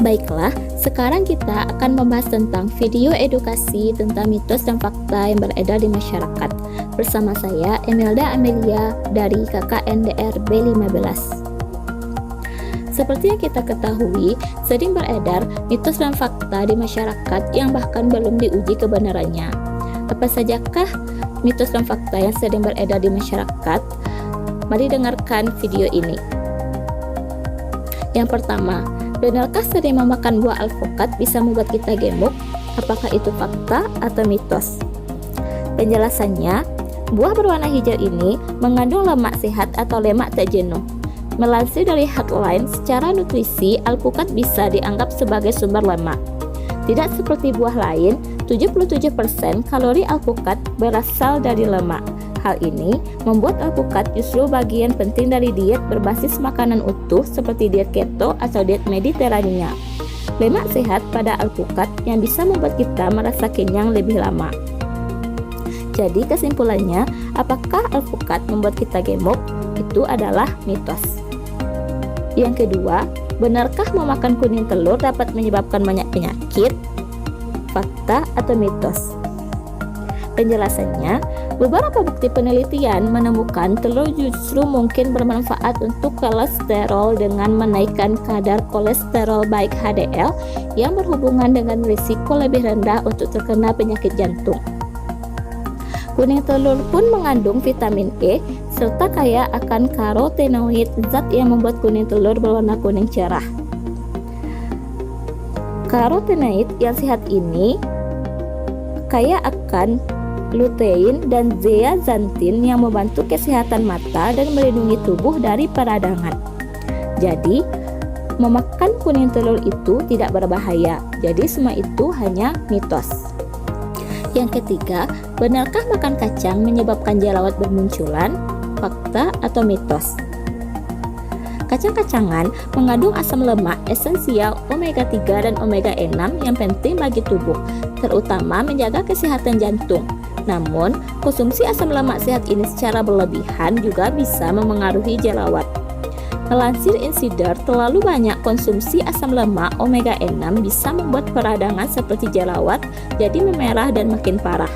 Baiklah, sekarang kita akan membahas tentang video edukasi tentang mitos dan fakta yang beredar di masyarakat. Bersama saya, Emelda Amelia dari KKNDR B15. Seperti yang kita ketahui, sering beredar mitos dan fakta di masyarakat yang bahkan belum diuji kebenarannya. Apa sajakah mitos dan fakta yang sering beredar di masyarakat? Mari dengarkan video ini. Yang pertama, benarkah sering memakan buah alpukat bisa membuat kita gemuk? Apakah itu fakta atau mitos? Penjelasannya, buah berwarna hijau ini mengandung lemak sehat atau lemak tak jenuh. Melansir dari headline, secara nutrisi, alpukat bisa dianggap sebagai sumber lemak. Tidak seperti buah lain, 77% kalori alpukat berasal dari lemak. Hal ini membuat alpukat justru bagian penting dari diet berbasis makanan utuh seperti diet keto atau diet Mediterania. Lemak sehat pada alpukat yang bisa membuat kita merasa kenyang lebih lama. Jadi kesimpulannya, apakah alpukat membuat kita gemuk? Itu adalah mitos. Yang kedua, benarkah memakan kuning telur dapat menyebabkan banyak penyakit? Fakta atau mitos? Penjelasannya, beberapa bukti penelitian menemukan telur justru mungkin bermanfaat untuk kolesterol dengan menaikkan kadar kolesterol baik HDL yang berhubungan dengan risiko lebih rendah untuk terkena penyakit jantung. Kuning telur pun mengandung vitamin E serta kaya akan karotenoid, zat yang membuat kuning telur berwarna kuning cerah. Karotenoid yang sehat ini kaya akan lutein dan zeaxanthin yang membantu kesehatan mata dan melindungi tubuh dari peradangan. Jadi, memakan kuning telur itu tidak berbahaya. Jadi semua itu hanya mitos. Yang ketiga, benarkah makan kacang menyebabkan jerawat bermunculan? Fakta atau mitos? Kacang-kacangan mengandung asam lemak esensial omega 3 dan omega 6 yang penting bagi tubuh, terutama menjaga kesehatan jantung. Namun, konsumsi asam lemak sehat ini secara berlebihan juga bisa memengaruhi jerawat. Melansir Insider, terlalu banyak konsumsi asam lemak omega 6 bisa membuat peradangan seperti jerawat jadi memerah dan makin parah.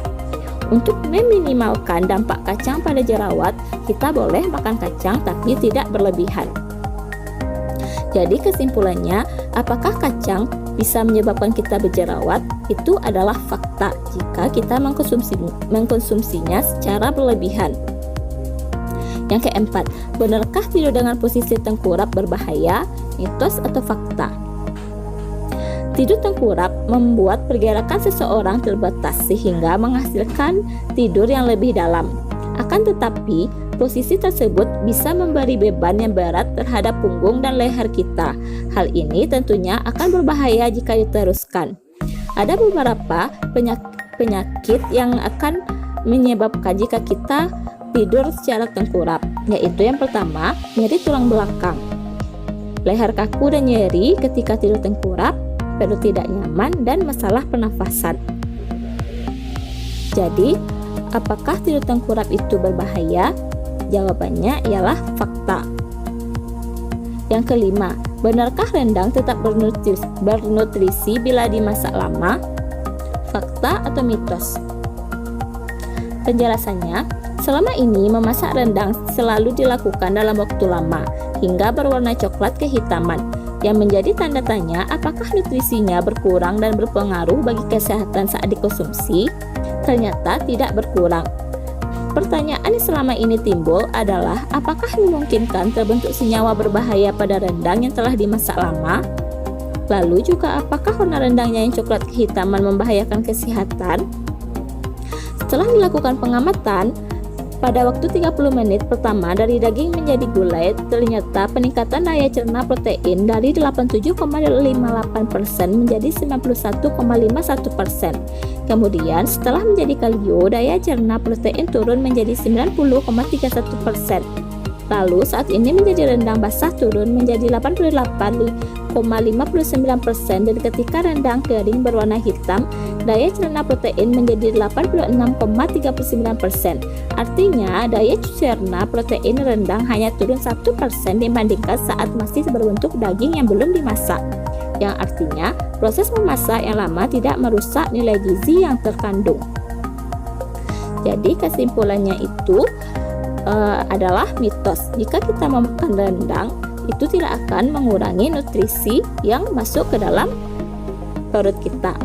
Untuk meminimalkan dampak kacang pada jerawat, kita boleh makan kacang tapi tidak berlebihan. Jadi kesimpulannya, apakah kacang bisa menyebabkan kita berjerawat? Itu adalah fakta jika kita mengkonsumsinya secara berlebihan. Yang keempat, benarkah tidur dengan posisi tengkurap berbahaya? Mitos atau fakta? Tidur tengkurap membuat pergerakan seseorang terbatas sehingga menghasilkan tidur yang lebih dalam. Akan tetapi, posisi tersebut bisa memberi beban yang berat terhadap punggung dan leher kita. Hal ini tentunya akan berbahaya jika diteruskan. Ada beberapa penyakit yang akan menyebabkan jika kita tidur secara tengkurap, yaitu yang pertama, nyeri tulang belakang. Leher kaku dan nyeri ketika tidur tengkurap, perut tidak nyaman, dan masalah pernafasan. Jadi, apakah tidur tengkurap itu berbahaya? Jawabannya ialah fakta. Yang kelima, benarkah rendang tetap bernutrisi bila dimasak lama? Fakta atau mitos? Penjelasannya, selama ini memasak rendang selalu dilakukan dalam waktu lama hingga berwarna coklat kehitaman, yang menjadi tanda tanya apakah nutrisinya berkurang dan berpengaruh bagi kesehatan saat dikonsumsi. Ternyata tidak berkurang. Pertanyaan yang selama ini timbul adalah apakah memungkinkan terbentuk senyawa berbahaya pada rendang yang telah dimasak lama? Lalu juga apakah warna rendangnya yang coklat kehitaman membahayakan kesehatan? Setelah dilakukan pengamatan, pada waktu 30 menit pertama dari daging menjadi gulai, ternyata peningkatan daya cerna protein dari 87,58% menjadi 91,51%. Kemudian setelah menjadi kalio, daya cerna protein turun menjadi 90,31%. Lalu saat ini menjadi rendang basah turun menjadi 88,59% dan ketika rendang kering berwarna hitam, daya cerna protein menjadi 86,39%. Artinya daya cerna protein rendang hanya turun 1% dibandingkan saat masih berbentuk daging yang belum dimasak. Yang artinya proses memasak yang lama tidak merusak nilai gizi yang terkandung. Jadi kesimpulannya itu adalah mitos. Jika kita memakan rendang, itu tidak akan mengurangi nutrisi yang masuk ke dalam perut kita.